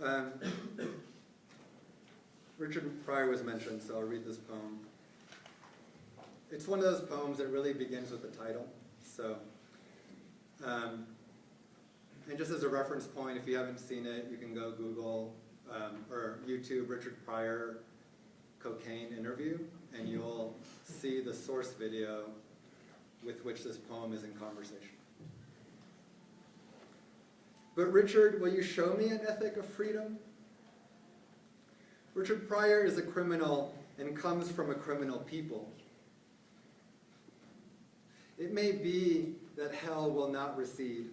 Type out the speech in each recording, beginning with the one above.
Um, Richard Pryor was mentioned, so I'll read this poem. It's one of those poems that really begins with the title. So, and just as a reference point, if you haven't seen it, you can go Google or YouTube Richard Pryor cocaine interview, and you'll see the source video with which this poem is in conversation. But Richard, will you show me an ethic of freedom? Richard Pryor is a criminal and comes from a criminal people. It may be that hell will not recede.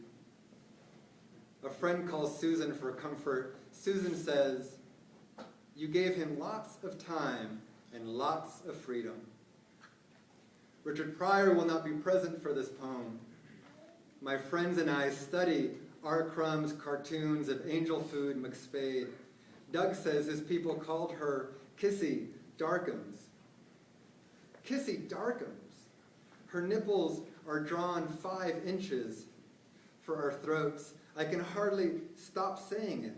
A friend calls Susan for comfort. Susan says, "You gave him lots of time and lots of freedom." Richard Pryor will not be present for this poem. My friends and I study R. Crumb's cartoons of Angel Food McSpade. Doug says his people called her Kissy Darkums. Kissy Darkums. Her nipples are drawn 5 inches for our throats. I can hardly stop saying it.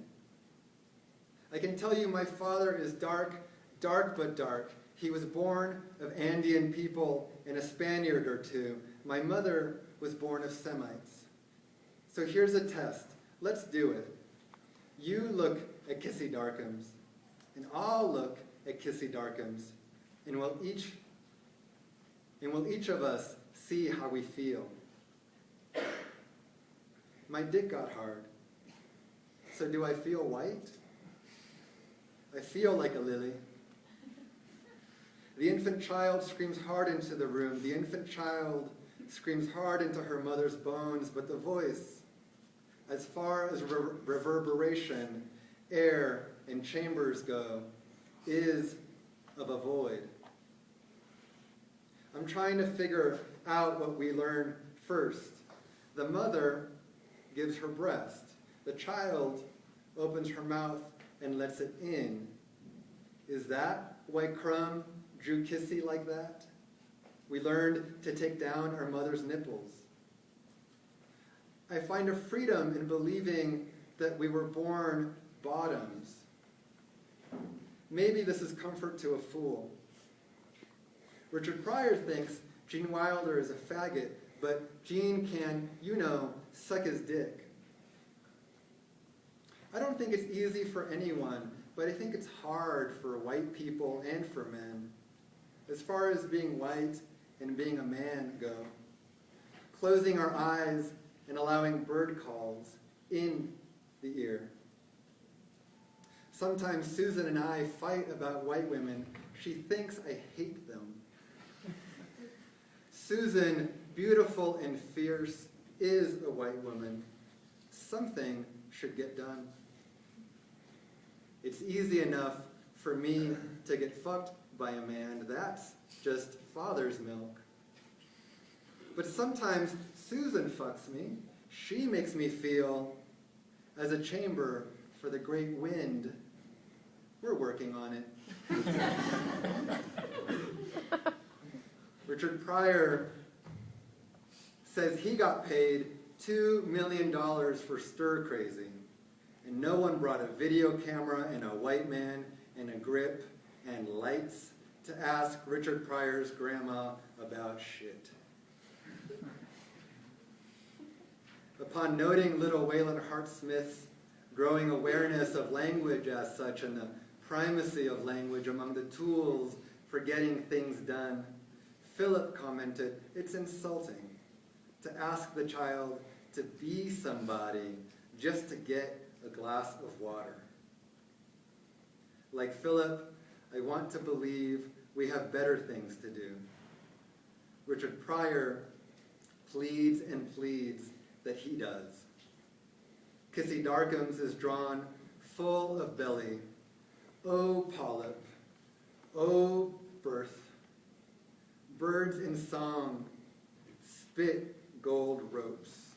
I can tell you my father is dark, dark but dark. He was born of Andean people and a Spaniard or two. My mother was born of Semites. So here's a test. Let's do it. You look at Kissy Darkums, and I'll look at Kissy Darkums, and we'll each of us see how we feel. My dick got hard. So do I feel white? I feel like a lily. The infant child screams hard into the room. The infant child screams hard into her mother's bones, but the voice, as far as reverberation, air, and chambers go, is of a void. I'm trying to figure out what we learn first. The mother gives her breast. The child opens her mouth and lets it in. Is that why Crumb drew Kissy like that? We learned to take down our mother's nipples. I find a freedom in believing that we were born bottoms. Maybe this is comfort to a fool. Richard Pryor thinks Gene Wilder is a faggot, but Gene can, suck his dick. I don't think it's easy for anyone, but I think it's hard for white people and for men, as far as being white and being a man go. Closing our eyes and allowing bird calls in the ear. Sometimes Susan and I fight about white women. She thinks I hate them. Susan, beautiful and fierce, is a white woman. Something should get done. It's easy enough for me to get fucked by a man. That's just father's milk. But sometimes Susan fucks me. She makes me feel as a chamber for the great wind. We're working on it. Richard Pryor says he got paid $2 million for Stir Crazy, and no one brought a video camera and a white man and a grip and lights to ask Richard Pryor's grandma about shit. Upon noting little Waylon Hart-Smith's growing awareness of language as such and the primacy of language among the tools for getting things done, Philip commented, "It's insulting to ask the child to be somebody just to get a glass of water." Like Philip, I want to believe we have better things to do. Richard Pryor pleads and pleads that he does. Kissy Darkums is drawn full of belly. Oh, polyp. Oh, birth. Birds in song spit gold ropes.